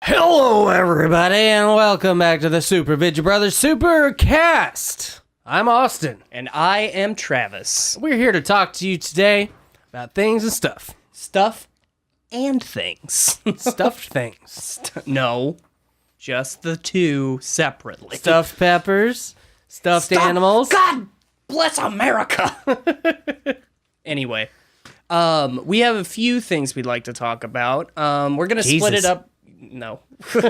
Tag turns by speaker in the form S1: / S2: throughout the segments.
S1: Hello, everybody, and welcome back to the Super Vidya Brothers Super Cast. I'm Austin.
S2: And I am Travis.
S1: We're here to talk to you today about things and stuff.
S2: Stuff and things.
S1: Stuffed things.
S2: No, just the two separately.
S1: Stuffed peppers, stuffed animals.
S2: God bless America. Anyway, we have a few things we'd like to talk about. We're going to split it up. No. We're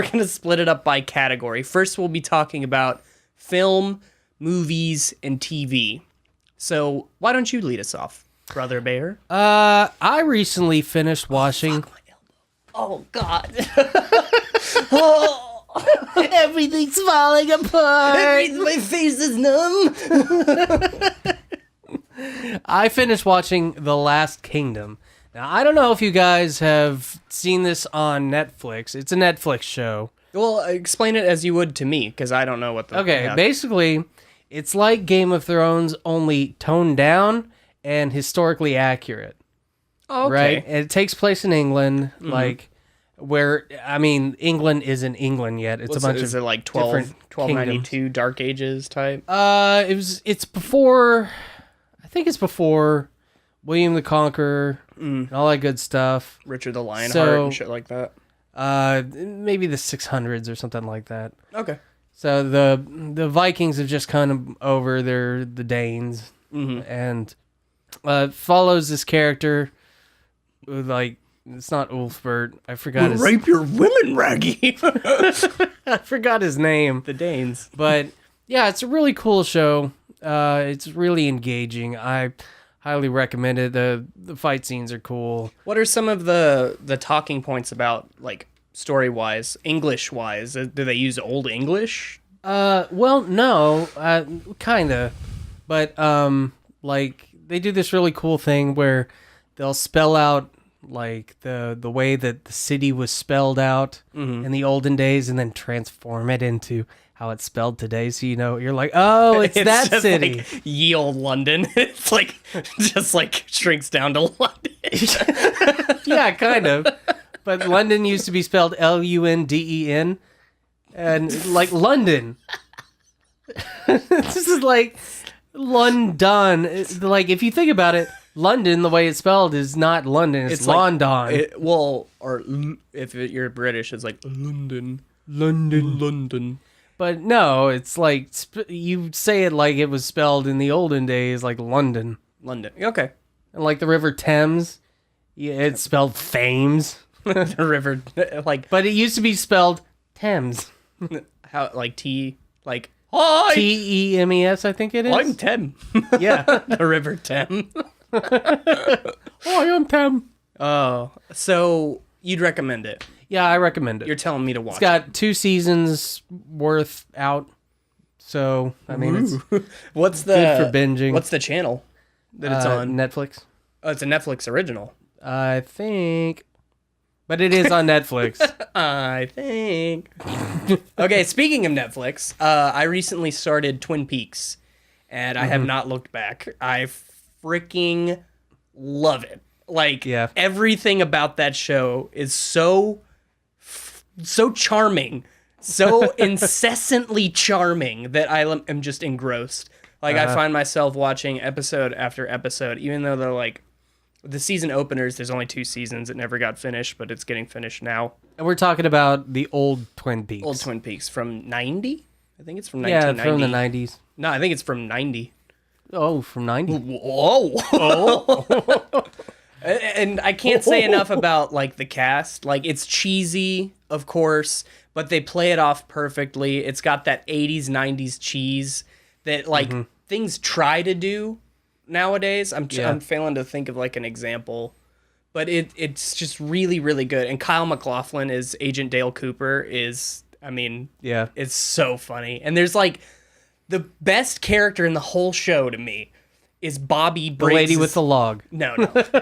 S2: going to split it up by category. First, we'll be talking about film, movies, and TV. So, why don't you lead us off, Brother Bear?
S1: I recently finished watching...
S2: Oh, God.
S1: Everything's falling apart.
S2: My face is numb.
S1: I finished watching The Last Kingdom. Now, I don't know if you guys have seen this on Netflix. It's a Netflix show.
S2: Well, explain it as you would to me, because I don't know what the...
S1: Okay, basically, it's like Game of Thrones, only toned down and historically accurate.
S2: Oh, okay.
S1: Right? And it takes place in England, like, where, I mean, England isn't England yet. It's a bunch
S2: is
S1: of
S2: it like
S1: different
S2: 1292 Dark Ages type?
S1: It's before, I think it's before William the Conqueror and all that good stuff.
S2: Richard the Lionheart and shit like that?
S1: Maybe the 600s or something like that.
S2: Okay.
S1: So the Vikings have just kind of over the Danes, and follows this character with, like, it's not Ulfbert. I forgot his...
S2: Rape your women, Raggy!
S1: I forgot his name.
S2: The Danes.
S1: But yeah, it's a really cool show. It's really engaging. I highly recommend it. The fight scenes are cool.
S2: What are some of the talking points about, like, story-wise, English-wise? Do they use Old English?
S1: Well, no, kinda. But, like, they do this really cool thing where they'll spell out, like, the way that the city was spelled out in the olden days, and then transform it into how it's spelled today. So, you know, you're like, oh, it's that
S2: just
S1: city.
S2: Like ye old London. It's like, just like shrinks down to London.
S1: Yeah, kind of. But London used to be spelled Luden, and like London. This is like London. Like, if you think about it, London, the way it's spelled, is not London. It's London.
S2: Or if you're British, it's like London. London.
S1: But no, it's like, you say it like it was spelled in the olden days, like London.
S2: London. Okay.
S1: And like the River Thames, it's spelled Thames.
S2: The river, like...
S1: But it used to be spelled Thames.
S2: How, like, like... Hi!
S1: Temes, I think it is.
S2: I'm Tem.
S1: Yeah.
S2: The River Tem.
S1: Hi, I'm Tem.
S2: Oh, so you'd recommend it?
S1: Yeah, I recommend it.
S2: You're telling me to watch it.
S1: It's got 2 seasons worth out. So, I mean, it's good for binging.
S2: What's the channel that it's on?
S1: Netflix.
S2: Oh, it's a Netflix original.
S1: I think. But it is on Netflix.
S2: I think. Okay, speaking of Netflix, I recently started Twin Peaks, and I have not looked back. I freaking love it. Like, everything about that show is so charming, so incessantly charming that I am just engrossed. Like, I find myself watching episode after episode, even though they're like, the season openers, there's only 2 seasons. It never got finished, but it's getting finished now.
S1: And we're talking about the old Twin Peaks.
S2: Old Twin Peaks from 90? I think it's from
S1: 1990. Yeah, from the 90s.
S2: No, I think it's from 90.
S1: Oh, from 90?
S2: Whoa! Oh. And I can't say enough about, like, the cast. Like, it's cheesy, of course, but they play it off perfectly. It's got that 80s, 90s cheese that, like, things try to do nowadays. I'm failing to think of, like, an example. But it's just really, really good. And Kyle MacLachlan is Agent Dale Cooper is, I mean, it's so funny. And there's, like, the best character in the whole show to me is Bobby Briggs.
S1: The lady with the log.
S2: No.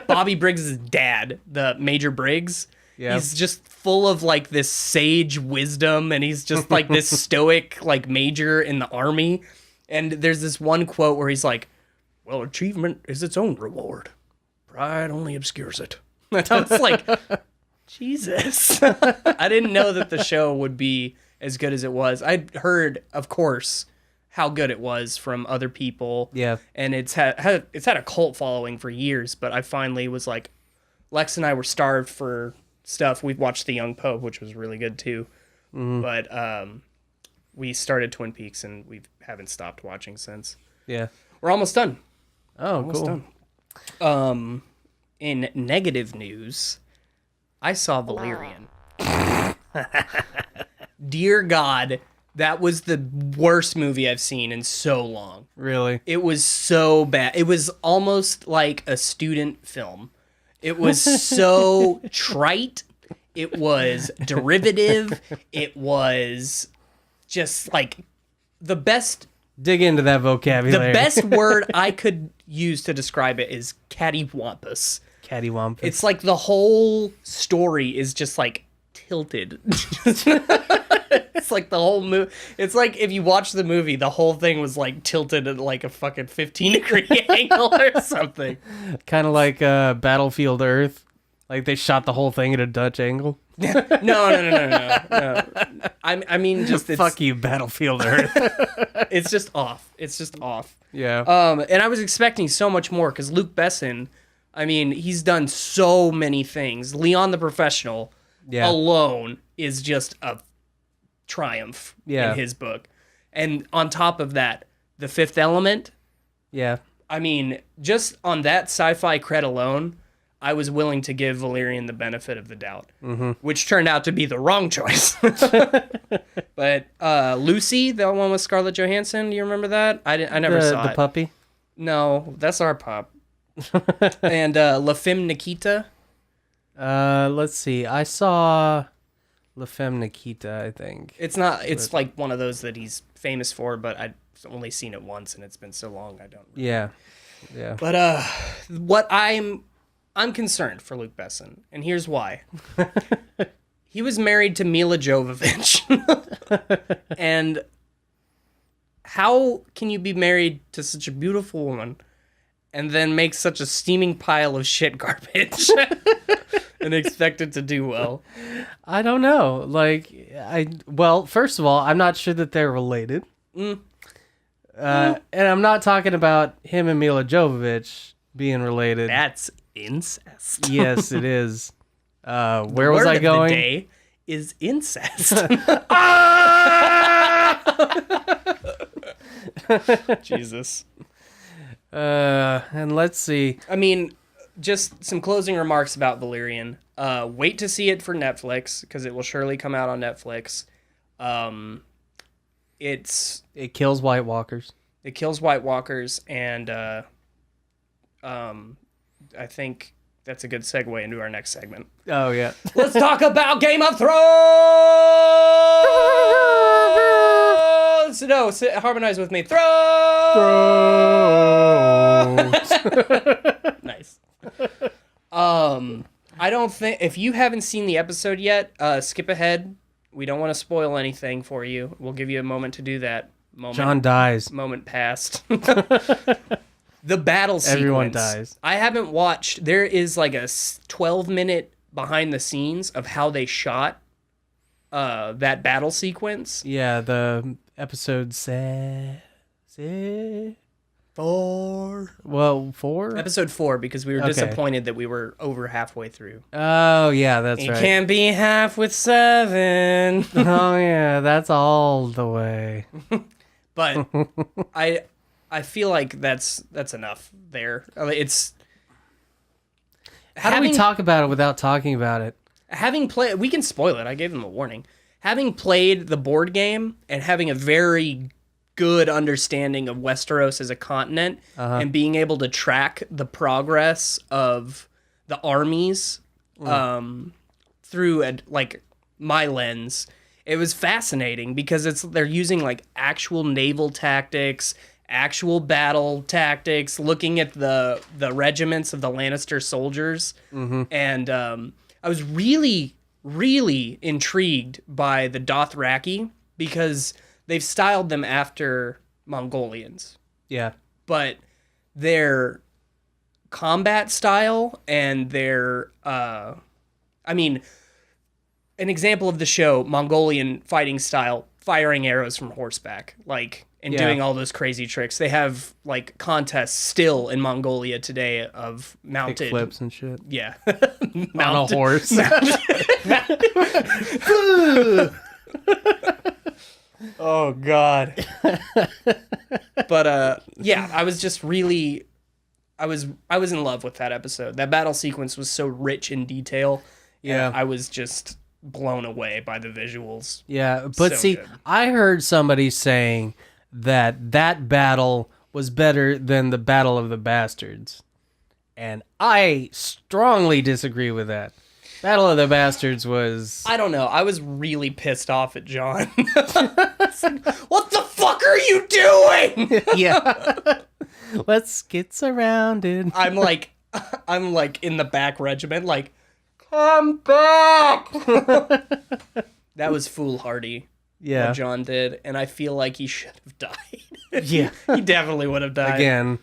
S2: Bobby Briggs' dad, the Major Briggs.
S1: Yeah.
S2: He's just full of, like, this sage wisdom, and he's just, like, this stoic, like, major in the army. And there's this one quote where he's like, well, achievement is its own reward. Pride only obscures it. I was like, Jesus. I didn't know that the show would be as good as it was. I'd heard, of course, how good it was from other people.
S1: Yeah.
S2: And it's had a cult following for years, but I finally was like, Lex and I were starved for stuff. We've watched The Young Pope, which was really good too. But we started Twin Peaks and we haven't stopped watching since.
S1: Yeah.
S2: We're almost done.
S1: Oh,
S2: Almost
S1: cool.
S2: done. In negative news, I saw Valerian. Dear God, that was the worst movie I've seen in so long.
S1: Really?
S2: It was so bad. It was almost like a student film. It was so trite. It was derivative. It was just like the best.
S1: Dig into that vocabulary.
S2: The best word I could use to describe it is cattywampus.
S1: Cattywampus.
S2: It's like the whole story is just like tilted. It's like the whole movie. It's like if you watch the movie, the whole thing was like tilted at like a fucking 15-degree angle or something.
S1: Kind of like Battlefield Earth. Like they shot the whole thing at a Dutch angle.
S2: No. I mean, just it's,
S1: Fuck you, Battlefield Earth.
S2: it's just off. It's just off.
S1: Yeah.
S2: And I was expecting so much more because Luc Besson, I mean, he's done so many things. Leon the Professional alone is just a triumph in his book. And on top of that, The Fifth Element.
S1: Yeah.
S2: I mean, just on that sci-fi cred alone, I was willing to give Valerian the benefit of the doubt, which turned out to be the wrong choice. But Lucy, the one with Scarlett Johansson, do you remember that? I never saw
S1: the
S2: it.
S1: puppy?
S2: No, that's our pup. And La Femme Nikita.
S1: Let's see. I saw La Femme Nikita, I think.
S2: It's not. It's like one of those that he's famous for, but I've only seen it once, and it's been so long I don't.
S1: Yeah.
S2: But what I'm concerned for Luc Besson, and here's why. He was married to Mila Jovovich, and how can you be married to such a beautiful woman and then make such a steaming pile of shit garbage and expect it to do well?
S1: I don't know. Well, first of all, I'm not sure that they're related. And I'm not talking about him and Mila Jovovich being related.
S2: That's incest.
S1: Yes, it is. Where
S2: Word
S1: was I
S2: of
S1: going?
S2: The day is incest. Jesus.
S1: And let's see.
S2: I mean, just some closing remarks about Valerian. Wait to see it for Netflix because it will surely come out on Netflix.
S1: It kills White Walkers.
S2: It kills White Walkers, and I think that's a good segue into our next segment.
S1: Oh yeah.
S2: Let's talk about Game of Thrones. No, harmonize with me. Thrones. Nice. I don't think if you haven't seen the episode yet, skip ahead. We don't want to spoil anything for you. We'll give you a moment to do that.
S1: John dies.
S2: Moment passed. The battle sequence.
S1: Everyone dies.
S2: I haven't watched. There is like a 12-minute behind the scenes of how they shot that battle sequence.
S1: Yeah, the episode 4. Well, 4?
S2: Episode 4, because we were disappointed that we were over halfway through.
S1: Oh, yeah, that's right.
S2: You can't be half with 7.
S1: Oh, yeah, that's all the way.
S2: But I feel like that's enough there. It's
S1: How do we talk about it without talking about it?
S2: Having played, we can spoil it. I gave them a warning. Having played the board game and having a very good understanding of Westeros as a continent and being able to track the progress of the armies through like my lens, it was fascinating because they're using like actual naval tactics, actual battle tactics, looking at the regiments of the Lannister soldiers. And I was really, really intrigued by the Dothraki because they've styled them after Mongolians.
S1: Yeah.
S2: But their combat style and their... I I mean, an example of the show, Mongolian fighting style, firing arrows from horseback, like, and doing all those crazy tricks. They have like contests still in Mongolia today of mounted
S1: Kick flips and shit.
S2: Yeah,
S1: On a horse.
S2: Oh God. But yeah, I was just really, I was in love with that episode. That battle sequence was so rich in detail.
S1: Yeah,
S2: I was just blown away by the visuals.
S1: Yeah, but
S2: So
S1: see,
S2: good.
S1: I heard somebody saying that battle was better than the Battle of the Bastards. And I strongly disagree with that. Battle of the Bastards was...
S2: I don't know. I was really pissed off at John. What the fuck are you doing?
S1: Yeah. Let's get surrounded.
S2: I'm like in the back regiment, like, come back. That was foolhardy.
S1: Yeah.
S2: What John did, and I feel like he should have died.
S1: Yeah.
S2: He definitely would have died.
S1: Again.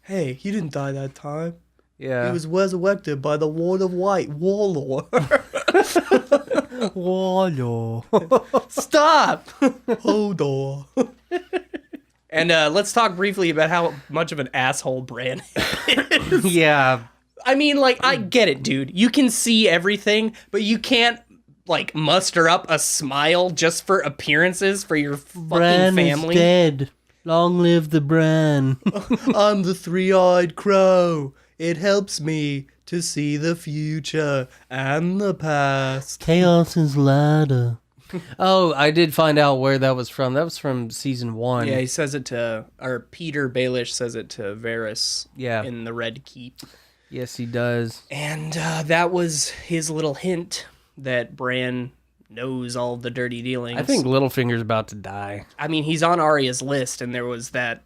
S2: Hey, he didn't die that time.
S1: Yeah.
S2: He was resurrected by the Ward of White warlord.
S1: Wallo.
S2: Stop! Hold on. And let's talk briefly about how much of an asshole Bran is.
S1: Yeah.
S2: I mean, like, I get it, dude. You can see everything, but you can't, like, muster up a smile just for appearances for your fucking
S1: Bran
S2: family.
S1: is dead. Long live the Bran.
S2: I'm the three-eyed crow. It helps me to see the future and the past.
S1: Chaos's ladder. Oh, I did find out where that was from. That was from season 1.
S2: Yeah, he says it to, or Peter Baelish says it to Varys in the Red Keep.
S1: Yes, he does.
S2: And that was his little hint that Bran knows all the dirty dealings.
S1: I think Littlefinger's about to die.
S2: I mean, he's on Arya's list, and there was that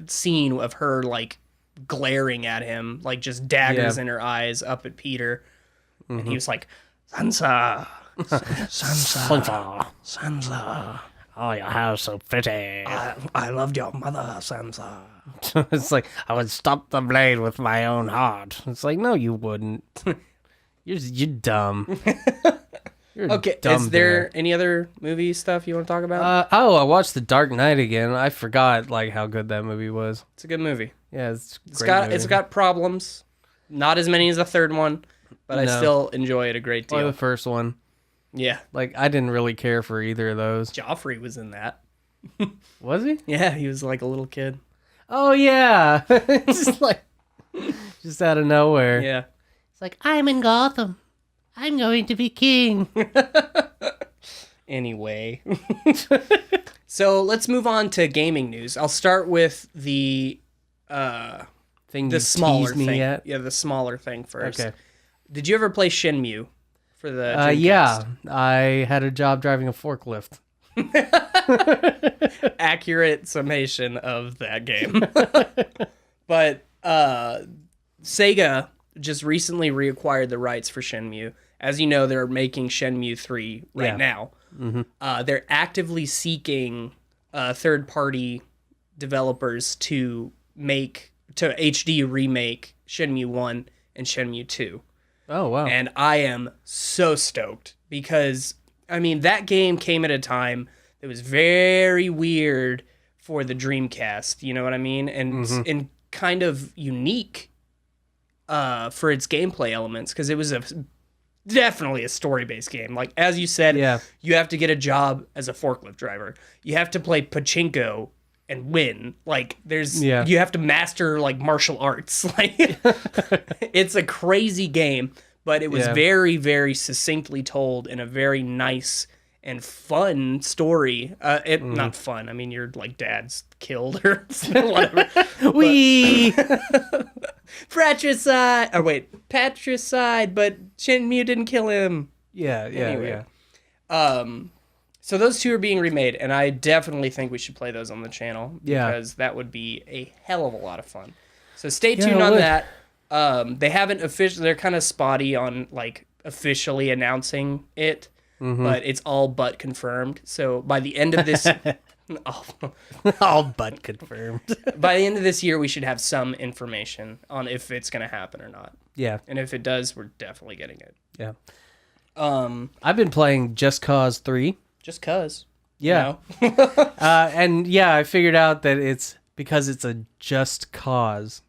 S2: scene of her, like, glaring at him, like, just daggers in her eyes up at Peter. And he was like, Sansa, Sansa.
S1: Oh, your hair's so pretty.
S2: I loved your mother, Sansa.
S1: It's like, I would stop the blade with my own heart. It's like, no, you wouldn't. You're dumb. You're
S2: Okay,
S1: dumb
S2: is there any other movie stuff you want to talk about?
S1: I watched The Dark Knight again. I forgot like how good that movie was.
S2: It's a good movie.
S1: Yeah, it's a great movie.
S2: It's got problems. Not as many as the third one, but I still enjoy it a great deal.
S1: Or the first one.
S2: Yeah.
S1: Like, I didn't really care for either of those.
S2: Joffrey was in that.
S1: Was he?
S2: Yeah, he was like a little kid.
S1: Oh, yeah. Just like, just out of nowhere.
S2: Yeah.
S1: It's like, I'm in Gotham. I'm going to be king.
S2: Anyway. So let's move on to gaming news. I'll start with the
S1: Thing
S2: the
S1: you
S2: smaller
S1: teased me
S2: thing.
S1: at.
S2: Yeah, the smaller thing first.
S1: Okay.
S2: Did you ever play Shenmue for the Dreamcast?
S1: Yeah, I had a job driving a forklift.
S2: Accurate summation of that game. But Sega just recently reacquired the rights for Shenmue. As you know, they're making Shenmue 3 right now. Mm-hmm. They're actively seeking third-party developers to HD remake Shenmue 1 and Shenmue 2.
S1: Oh, wow.
S2: And I am so stoked because, I mean, that game came at a time that was very weird for the Dreamcast, you know what I mean? And kind of unique for its gameplay elements because it was definitely a story-based game. Like, as you said, you have to get a job as a forklift driver. You have to play pachinko and win. Like, you have to master, like, martial arts. Like, it's a crazy game, but it was very, very succinctly told in a very nice and fun story. Not fun. I mean, your, like, dad's killed or whatever. Fratricide. Oh, wait. Patricide, but Shenmue didn't kill him.
S1: Yeah.
S2: So those two are being remade, and I definitely think we should play those on the channel because that would be a hell of a lot of fun. So stay tuned on that. They haven't officially, they're kind of spotty on like officially announcing it, but it's all but confirmed. So by the end of this,
S1: All but confirmed.
S2: by the end of this year, we should have some information on if it's going to happen or not.
S1: Yeah.
S2: And if it does, we're definitely getting it.
S1: Yeah. I've been playing Just Cause 3.
S2: Just cause.
S1: Yeah.
S2: You know?
S1: And yeah, I figured out that it's because it's a just cause.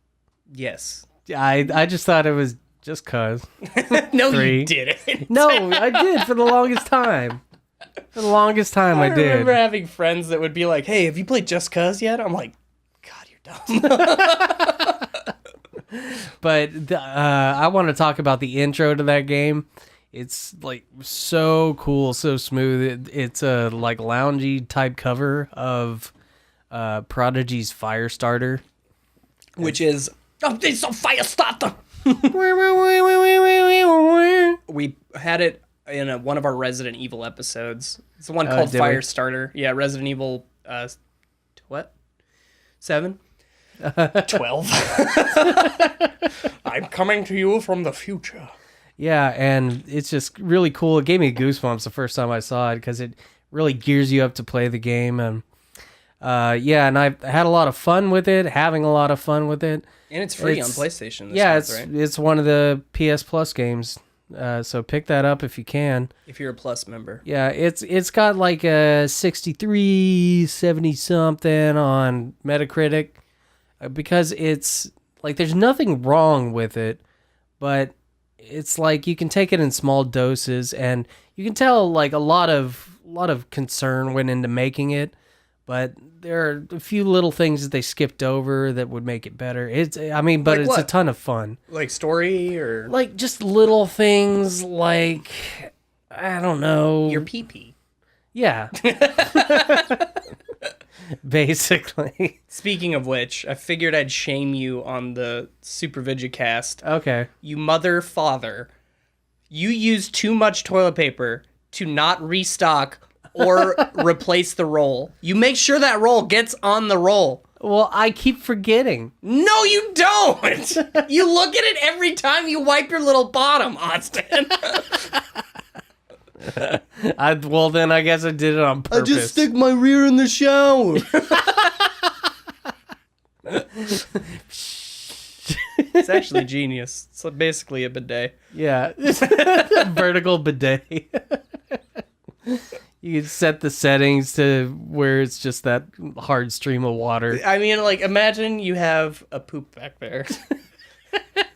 S2: Yes.
S1: I just thought it was just cause.
S2: No,
S1: 3.
S2: you didn't.
S1: No, I did for the longest time. For the longest time, I did.
S2: remember having friends that would be like, "Hey, have you played Just Cause yet?" I'm like, "God, you're dumb."
S1: But I want to talk about the intro to that game. It's like so cool, so smooth. It's a like loungy type cover of Prodigy's Firestarter,
S2: Which is, it's a Firestarter. We had it in one of our Resident Evil episodes. It's the one called
S1: did we?
S2: Firestarter. Yeah, Resident Evil, what? 7? 12. I'm coming to you from the future.
S1: Yeah, and it's just really cool. It gave me goosebumps the first time I saw it because it really gears you up to play the game. And yeah, and I've had a lot of fun with it, having a lot of fun with it.
S2: And it's free on PlayStation this
S1: Yeah,
S2: month, right?
S1: it's one of the PS Plus games. So pick that up if you can.
S2: If you're a Plus member.
S1: Yeah, it's got like a 63, 70 something on Metacritic because it's like there's nothing wrong with it, but it's like you can take it in small doses and you can tell like a lot of concern went into making it, but there are a few little things that they skipped over that would make it better. But
S2: Like
S1: it's
S2: what?
S1: a ton of fun.
S2: Like story or
S1: Like just little things like I don't know.
S2: your pee-pee.
S1: Yeah. Basically.
S2: Speaking of which, I figured I'd shame you on the Super Vidya Cast.
S1: Okay.
S2: You mother father. You use too much toilet paper to not restock or replace the roll. You make sure that roll gets on the roll.
S1: Well, I keep forgetting.
S2: No, you don't. You look at it every time you wipe your little bottom, Austin.
S1: Well, then I guess I did it on purpose.
S2: my rear in the shower. It's actually genius. It's basically a bidet.
S1: Yeah. Vertical bidet. You can set the settings to where it's just that hard stream of water.
S2: I mean, like, imagine you have a poop back there.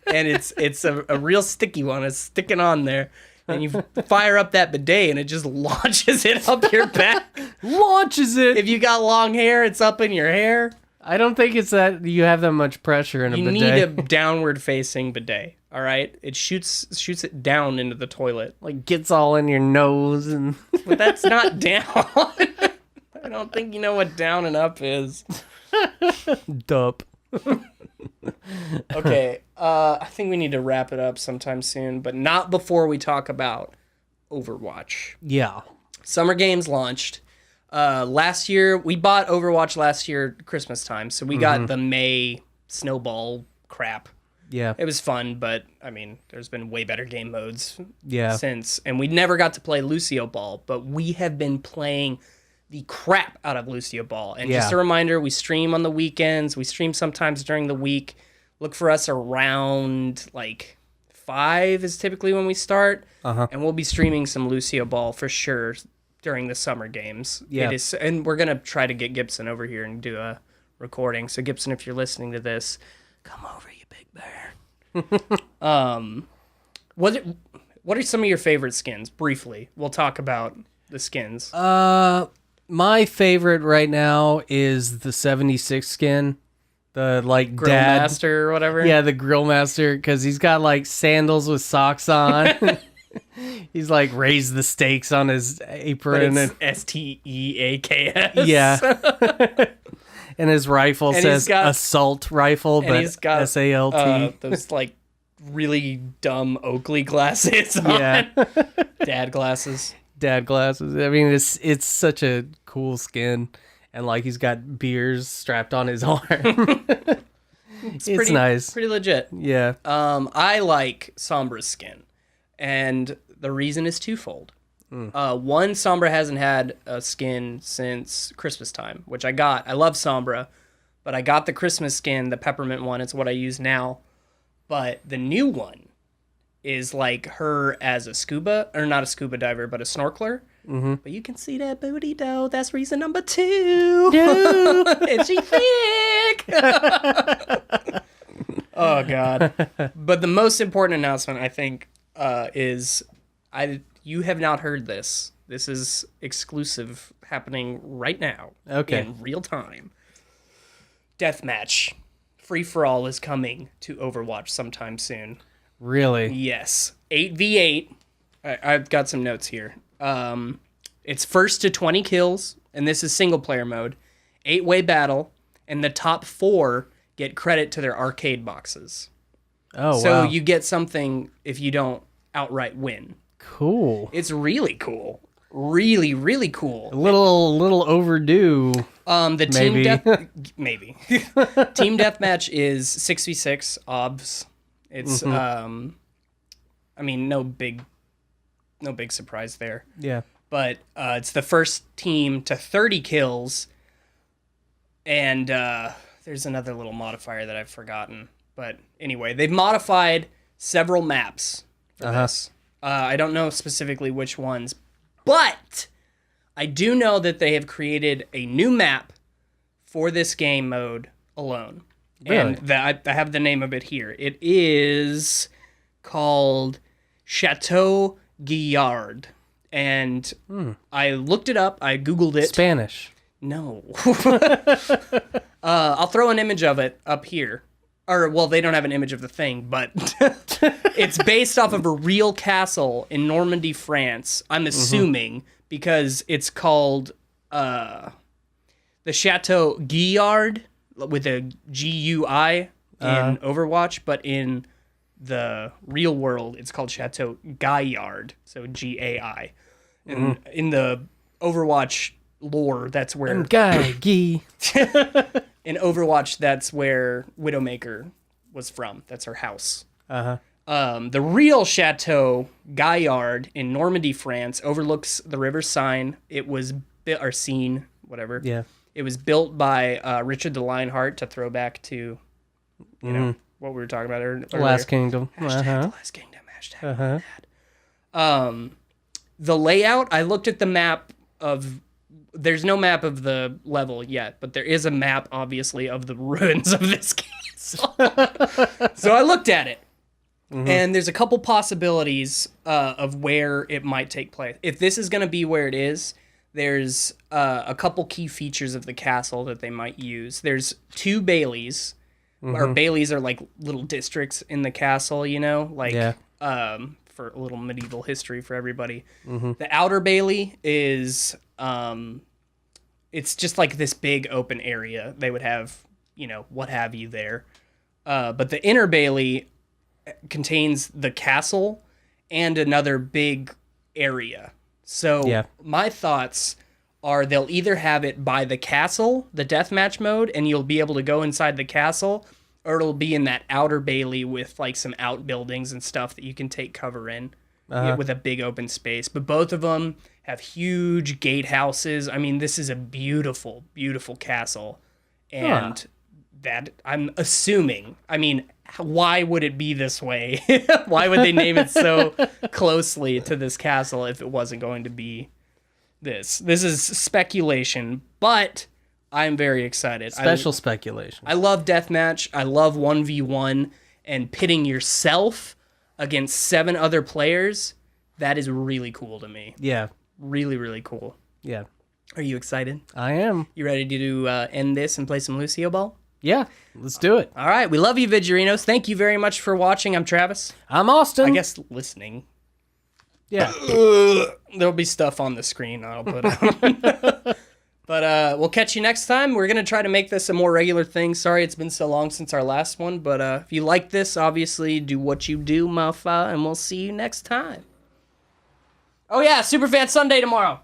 S2: And it's a real sticky one. It's sticking on there. And you fire up that bidet and it just launches it up your back.
S1: Launches it.
S2: If you got long hair, it's up in your hair.
S1: I don't think it's that you have that much pressure in a
S2: You
S1: bidet.
S2: need a downward facing bidet. All right, it shoots it down into the toilet.
S1: Like gets all in your nose and.
S2: But that's not down. I don't think you know what down and up is.
S1: Dup.
S2: Okay, I think we need to wrap it up sometime soon, but not before we talk about Overwatch.
S1: Yeah.
S2: Summer Games launched. Last year, we bought Overwatch last year Christmas time, so we got the May snowball crap.
S1: Yeah.
S2: It was fun, but I mean, there's been way better game modes since, and we never got to play Lucio Ball, but we have been playing the crap out of Lucio Ball. And just a reminder, we stream on the weekends, we stream sometimes during the week. Look for us around like 5 is typically when we start, and we'll be streaming some Lucio Ball for sure during the summer games.
S1: Yeah.
S2: It is, and we're gonna try to get Gibson over here and do a recording. So Gibson, if you're listening to this, come over, you big bear. What are some of your favorite skins? Briefly, we'll talk about the skins.
S1: My favorite right now is the 76 skin. The like
S2: Grill
S1: dad
S2: Master or whatever.
S1: Yeah, the Grill Master, because he's got like sandals with socks on. He's like raised the stakes on his apron.
S2: But it's STEAKS.
S1: Yeah. And his rifle
S2: And
S1: says
S2: he's got-
S1: assault rifle,
S2: And
S1: but
S2: he's got
S1: SALT.
S2: those like really dumb Oakley glasses on.
S1: Yeah.
S2: Dad glasses.
S1: Dad glasses. I mean, it's such a cool skin. And like he's got beers strapped on his arm. It's
S2: pretty,
S1: nice.
S2: Pretty legit.
S1: Yeah.
S2: I like Sombra's skin. And the reason is twofold. One, Sombra hasn't had a skin since Christmas time, which I got. I love Sombra, but I got the Christmas skin, the peppermint one. It's what I use now. But the new one is like her as a scuba, or not a scuba diver, but a snorkeler. Mm-hmm. But you can see that booty, though. That's reason number 2. And she thick. Oh, God. But the most important announcement, I think, is you have not heard this. This is exclusive, happening right now.
S1: Okay.
S2: In real time. Deathmatch. Free-for-all is coming to Overwatch sometime soon.
S1: Really?
S2: Yes. 8v8. I've got some notes here. It's first to 20 kills, and this is single-player mode. 8-way battle, and the top 4 get credit to their arcade boxes.
S1: Oh,
S2: so
S1: wow.
S2: you get something if you don't outright win.
S1: Cool.
S2: It's really cool. Really, really cool.
S1: A little overdue.
S2: The team
S1: maybe.
S2: maybe. Team deathmatch is 6v6 obs. It's I mean, no big surprise there.
S1: Yeah.
S2: But it's the first team to 30 kills, and there's another little modifier that I've forgotten. But anyway, they've modified several maps for this. I don't know specifically which ones, but I do know that they have created a new map for this game mode alone.
S1: Really?
S2: And I have the name of it here. It is called Chateau Guillard. And I looked it up. I Googled it.
S1: Spanish.
S2: No. I'll throw an image of it up here. Or, well, they don't have an image of the thing, but it's based off of a real castle in Normandy, France. I'm assuming, because it's called the Chateau Guillard with a GUI in Overwatch, but in the real world, it's called Chateau Guillard, so Gai. And in the Overwatch lore, that's where... In Overwatch, that's where Widowmaker was from. That's her house. The real Chateau Guillard in Normandy, France, overlooks the River Seine. It was or Seine, whatever.
S1: Yeah.
S2: It was built by Richard the Lionheart to throw back to, you know, what we were talking about earlier.
S1: Last Kingdom.
S2: Hashtag The Last Kingdom. Hashtag that. The layout, I looked at the map of... There's no map of the level yet, but there is a map, obviously, of the ruins of this castle. So I looked at it, and there's a couple possibilities of where it might take place. If this is going to be where it is, there's a couple key features of the castle that they might use. There's 2 Baileys, or Baileys are like little districts in the castle, you know? Like, for a little medieval history for everybody. The outer Bailey is... it's just like this big open area. They would have, you know, what have you there. But the inner Bailey contains the castle and another big area. So my thoughts are they'll either have it by the castle, the deathmatch mode, and you'll be able to go inside the castle, or it'll be in that outer Bailey with like some outbuildings and stuff that you can take cover in. With a big open space. But both of them have huge gatehouses. I mean, this is a beautiful, beautiful castle. And that, I'm assuming, I mean, why would it be this way? Why would they name it so closely to this castle if it wasn't going to be this? This is speculation, but I'm very excited.
S1: Special speculation.
S2: I love deathmatch. I love 1v1 and pitting yourself against 7 other players. That is really cool to me.
S1: Yeah.
S2: Really, really cool.
S1: Yeah.
S2: Are you excited?
S1: I am.
S2: You ready to end this and play some Lucio Ball?
S1: Yeah. Let's do it.
S2: All right. We love you, Vidgerinos. Thank you very much for watching. I'm Travis.
S1: I'm Austin.
S2: I guess listening.
S1: Yeah.
S2: There'll be stuff on the screen I'll put on. But we'll catch you next time. We're going to try to make this a more regular thing. Sorry it's been so long since our last one. But if you like this, obviously do what you do, motherfucker. And we'll see you next time. Oh, yeah. Superfan Sunday tomorrow.